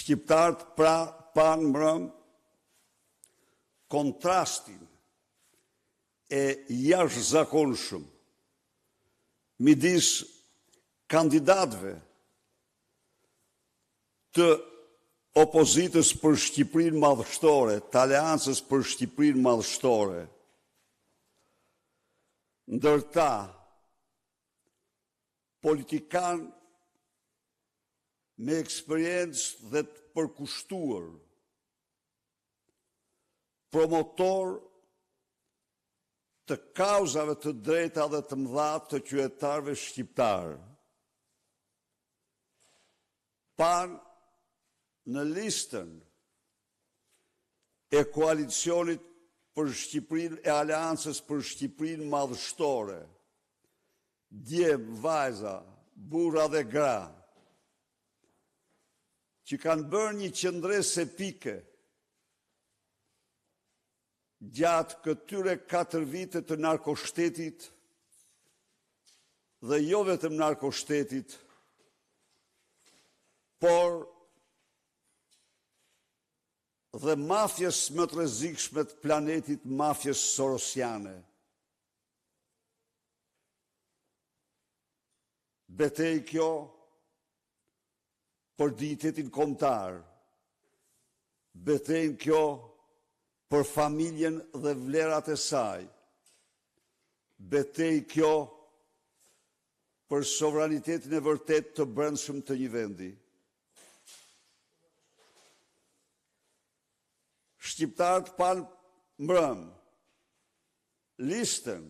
Shqiptarët panë mbrëm kontrastin e jashtëzakonshëm midis kandidatëve të opozitës për Shqipërinë madhështore, të aleancës për Shqipërinë madhështore, ndërta politikan me eksperiencë dhe të përkushtuar, promotor të kauzave të drejta dhe të mëdha të qytetarëve shqiptarë, pan në listën e koalicionit për Shqipërinë e aleancës për Shqipërinë madhështore, djem, vajza, burra dhe gra, që kanë bërë një qëndres epike gjatë këtyre 4 vite të narkoshtetit dhe jo vetëm narkoshtetit, por dhe mafjes më të rrezikshme të planetit, mafjes sorosiane. Betej kjo për dignitetin kombëtar, betej kjo për familjen dhe vlerat e saj, betej kjo për sovranitetin e vërtet të brendshëm të një vendi. Shqiptarët panë mbrëm listën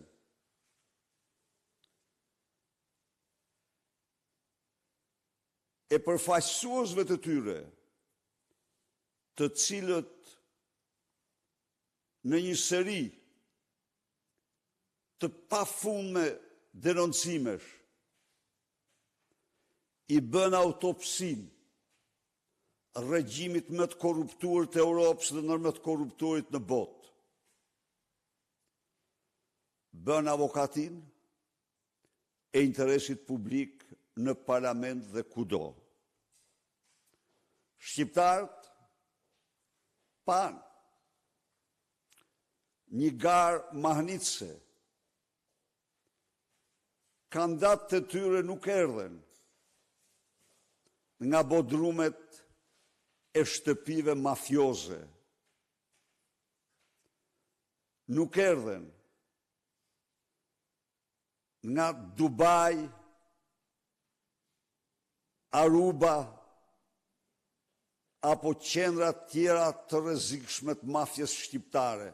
e përfaqësuesve të tyre, të cilët në një seri të pafundme denoncimesh i bën autopsin regjimit më të korruptuar të Europës dhe ndër më të korruptuarit në botë. Bën avokatin e interesit publik në parlament dhe kudo. Shqiptarët panë një garë mahnitse. Kandidatët të tyre nuk erdhen nga bodrumet e shtëpive mafioze. Nuk erdhen nga Dubai, Aruba, apo qendra tjera të rrezikshme të mafjes shqiptare,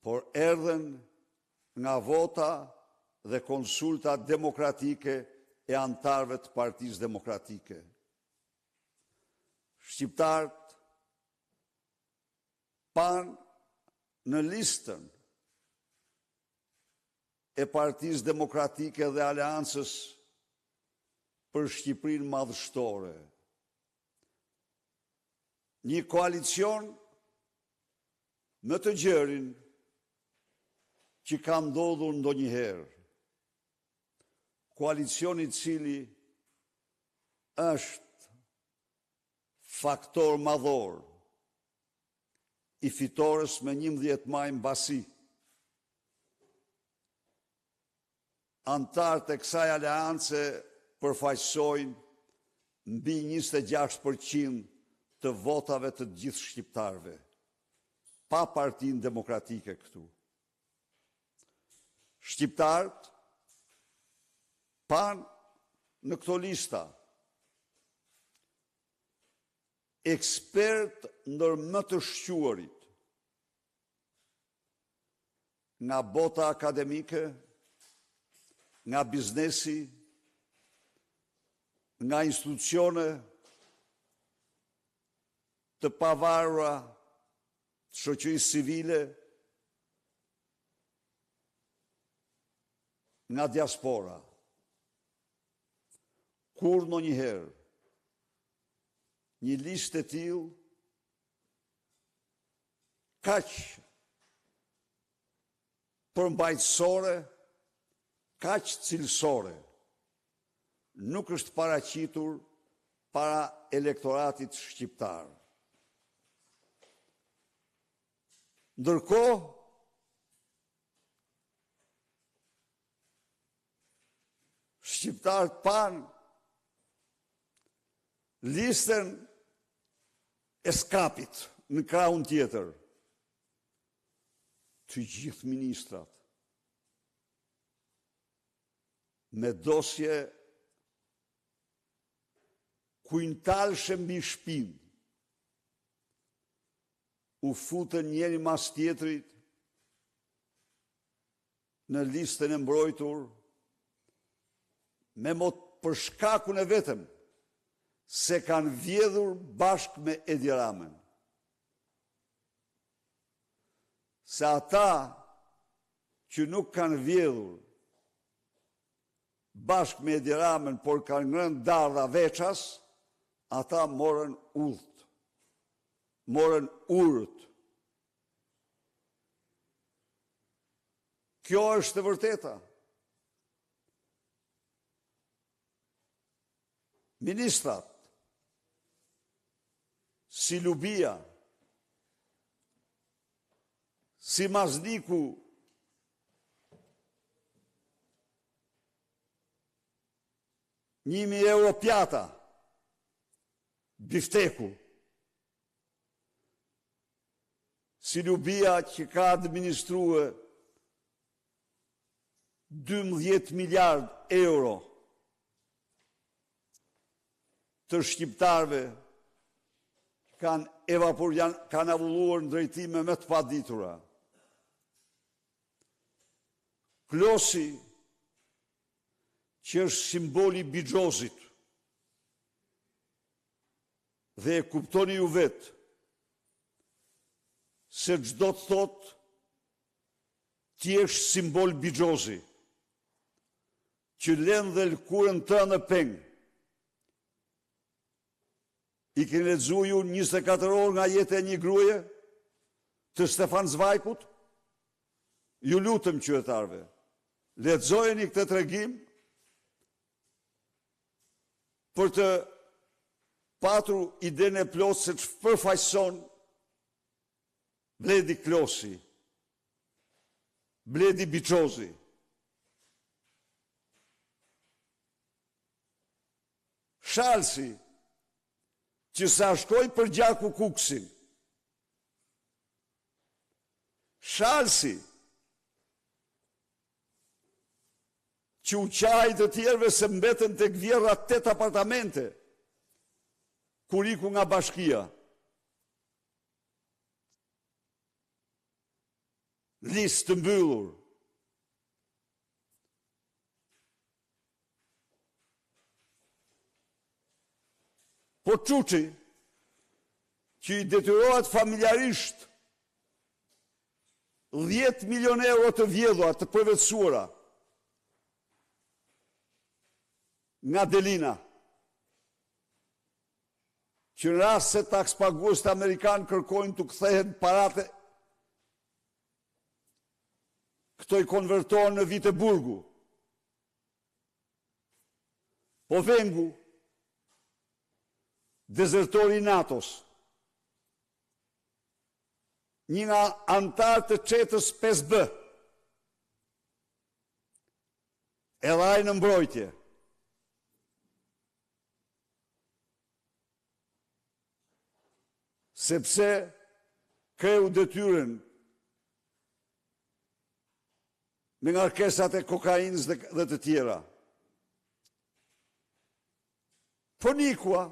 por erdhen nga vota dhe konsulta demokratike e antarëve të Partisë Demokratike. Shqiptarët panë në listën e Partisë Demokratike dhe Aleancës për Shqipërinë madhështore një koalicion më të gjerin që ka ndodhur ndonjëherë. Koalicioni i cili është faktor madhor i fitores me 11 maj mbasi. Antarët e kësaj aleance përfaqësojnë mbi 26% të votave të gjithë shqiptarëve, pa Partinë Demokratike këtu. Shqiptarët panë në këto lista ekspert ndër më të shquarit nga bota akademike, nga biznesi, nga institucione të pavarura të shoqërisë civile, nga diaspora. Kur ndonjëherë një listë e tillë kaq përmbajtësore, kaq cilësore, nuk është paraqitur para elektoratit shqiptar. Ndërkohë, shqiptarët panë listën e skapit në krahun tjetër. Të gjithë ministrat me dosje kuintalshë mbi shpinë u futën njëri mas tjetrit në listën e mbrojtur me mot për shkakun e vetëm se kanë vjedhur bashkë me Edi Ramën. Se ata që nuk kanë vjedhur bashkë me Edi Ramën, por kanë ngrënë dardha veças, ata morën udhët, morën urët. Kjo është e vërteta. Ministrat, si Lubia, si Mazniku, €1.000 pjata, bifteku, si Lubia që ka administrue 12 miliard euro të shqiptarve kanë avulluar në drejtime me të paditura. Klosi, që është simboli Bigjozit, dhe e kuptoni ju vetë, se çdo të thotë ti je simbol Bigjozi, që lën dhe lkurën të në peng. I keni lexuar ju 24 orë nga jeta e një gruaje të Stefan Zvajkut? Ju lutem qytetarëve, lexojeni këtë tregim për të patur idenë e plotë se ç'përfaqëson Bledi Klosi, Bledi Bigjozi. Shalsi, që sa shkoj për Gjaku Kuksin. Shalsi, që u qaj të tjerve se mbeten të gvjerra 8 apartamente, kur iku nga bashkia. Listë të mbyllur. Po Çuçi, që i detyrohet familjarisht 10 milion euro të vjedhura të përvetësuara nga Delina, që në rast se takspaguesit amerikanë kërkojnë të kthehen parate, këto i konvertohen në vite burgu. Po Vengu, dezertori i NATO-s, një nga antarë të çetës 5B, edhe ai në mbrojtje. Sepse kreu detyrën me ngarkesat e kokainës dhe të tjera. Po Nikua,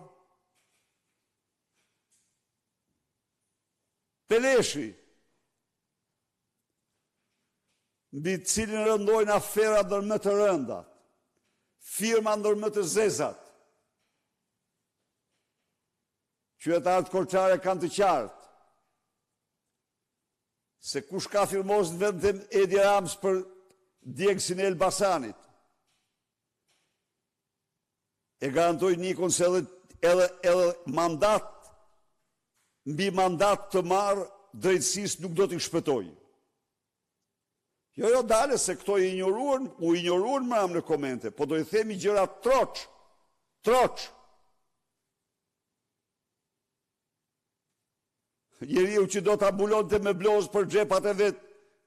Peleshi, mbi të cilin rëndojnë afera ndër më të rënda, firma ndër më të zezat, qytetarët korçare kanë të qartë se kush ka firmos në vendin Edi Ramës për djegësin e Elbasanit. E garantoj Nikon se edhe mandat, mbi mandat të marë, drejtësisë nuk do t'i shpëtoj. Jo, dale se këto u ignoruan më në komente, po do i themi gjëra troç. Njeriu që do ta mbulonte me blozë për xhepat e vet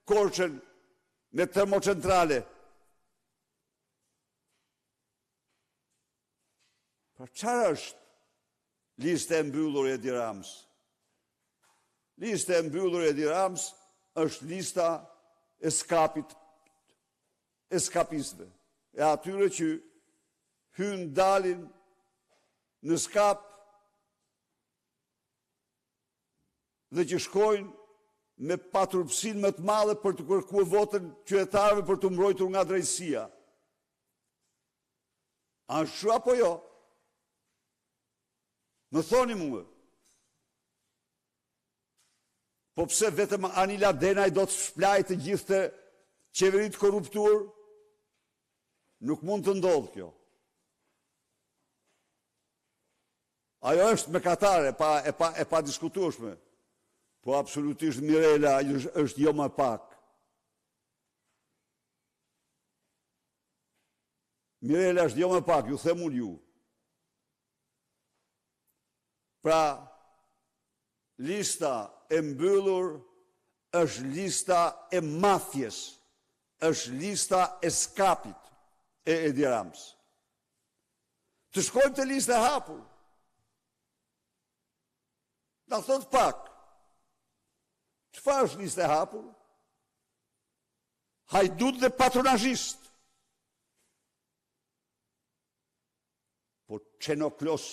Korçën me termocentrale. Pra çfarë është lista e mbyllur e Edi Ramës? Lista e mbyllur e Edi Ramës është lista e eskapistëve, e atyre që hynë dalin në skap dhe që shkojnë me paturpsinë më të madhe për të kërkuar votën qytetarëve për të mbrojtur nga drejtësia. A është kështu apo jo? Më thoni mua. Po pse vetëm Anila Denaj do të shplajë të gjithë të qeveritë korruptuar? Nuk mund të ndodhë kjo. Ajo është mëkatare, e pa diskutueshme. Po absolutisht Mirela është jo më pak. Mirela është jo më pak, ju them unë ju. Pra, lista e mbyllur është lista e mafjes, është lista e skapit e Edi Ramës. Të shkojmë të lista e hapur. Na thot pak. Çfarë është lista e hapur? Hajdut dhe patronazhist. Po Çenoklos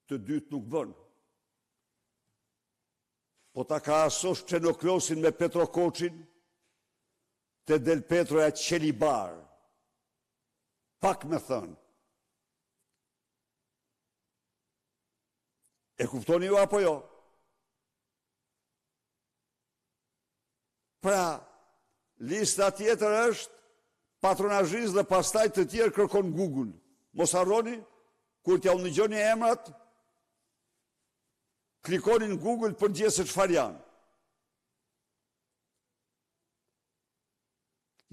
të dytë nuk bën. Po ta ka asosh Çenoklosin me Petrokoçin, te Del Petroja Qelibar. Pak me thënë. E kuptoni ju apo jo? Pra, lista tjetër është patronazhist dhe pastaj të tjerë kërkon Google. Mos harroni, kur t'ja u dëgjoni emrat, klikonin në Google për gjë se çfarë janë.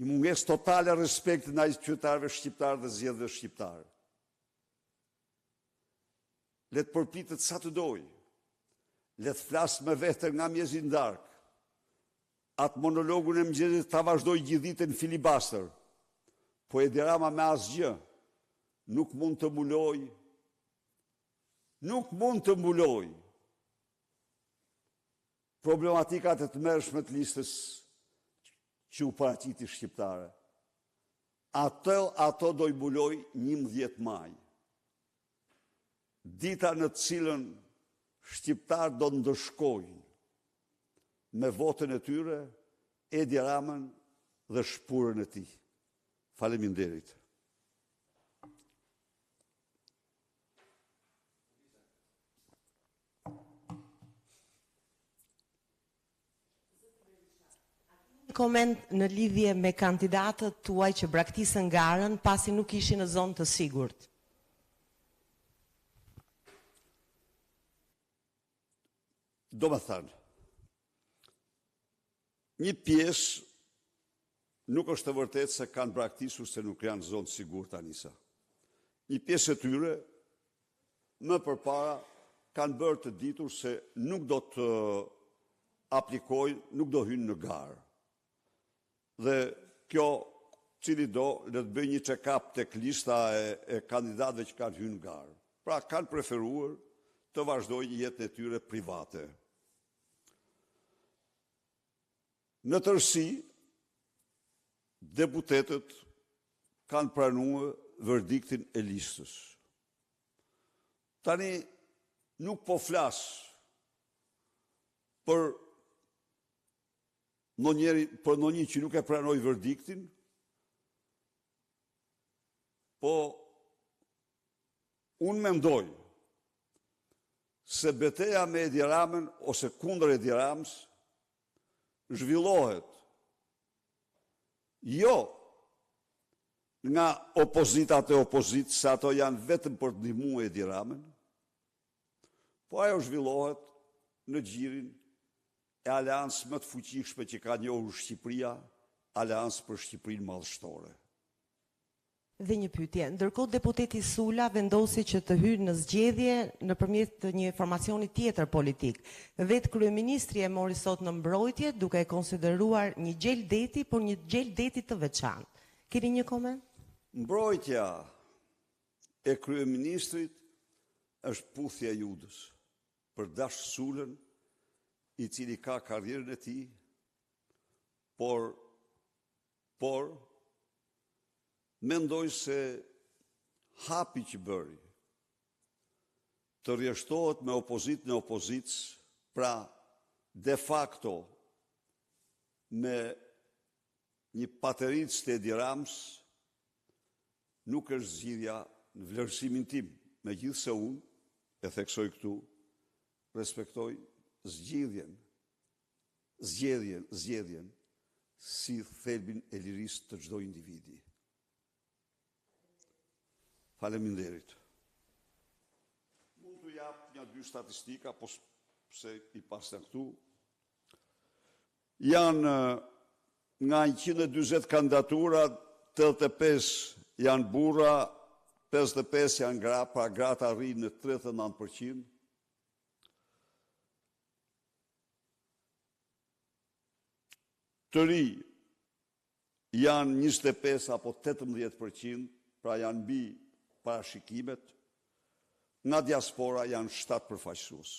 I munges totale respekt ndaj qytetarëve shqiptarë dhe zgjedhësve shqiptarë. Le të përpitet sa të dojë. Le të flasë me vete nga mjezi ndarkë. Atë monologun e mëngjesit ta vazhdoj gjithë ditën filibastër. Po Edi Rama me asgjë nuk mund të mbuloj problematikat e të mërshme të listës që u paraqiti shqiptare. Ato do i mbuloj 11 maj. Dita në të cilën shqiptar do ndëshkojnë me votën e tyre Edi Ramën dhe shpurën e tij. Faleminderit. Koment në lidhje me kandidatët tuaj që braktisën garën pasi nuk ishin në zonë të sigurt. Do më thënë, një pjesë nuk është të vërtet se kanë braktisur se nuk janë zonë sigurt Anisa. Një pjesë e tyre, më përpara, kanë bërë të ditur se nuk do të aplikojnë, nuk do hynë në garë. Dhe kjo, cili do, le të bëjë një check-up tek lista e kandidatëve që kanë hynë në garë. Pra, kanë preferuar të vazhdojnë jetën e tyre private. Në tërësi, deputetët kanë pranuar verdiktin e listës. Tani nuk po flas për ndonjë që nuk e pranoi verdiktin, po unë mendoj se betejë me Edi Ramën ose kundër Edi Ramës zhvillohet jo nga opozitat e opozitës, se ato janë vetëm për të ndihmuar Edi Ramën, po ajo zhvillohet në gjirin e aleancës më të fuqishme që ka njohur Shqipëria, aleancë për Shqipërinë madhështore. Dhe një pyetje, ndërkohë deputeti Sula vendosi që të hyjë në zgjedhje nëpërmjet një informacioni tjetër politik. Vetë kryeministri e mori sot në mbrojtje duke e konsideruar një gjel deti, por një gjel deti të veçantë. Keni një koment? Mbrojtja e kryeministrit është puthja e Judës për Dash Sulën, i cili ka karrierën e tij, por mendoj se hapi që bëri të rjeshtohet me opozitën e opozitës, pra de facto me një patericë të Edi Rams, nuk është zgjidhja në vlerësimin tim, megjithse unë, e theksoj këtu, respektoj zgjedhjen si thelbin e lirisë të çdo individi. Faleminderit. Mund të jap një dy statistika, po pse i pasja këtu. Janë nga 140 kandidatura, 85 janë burra, 55 janë gra, pra gratë arrin në 39%. Të ri janë 25 apo 18%, pra janë mbi parashikimet. Nga diaspora janë 7 përfaqësues.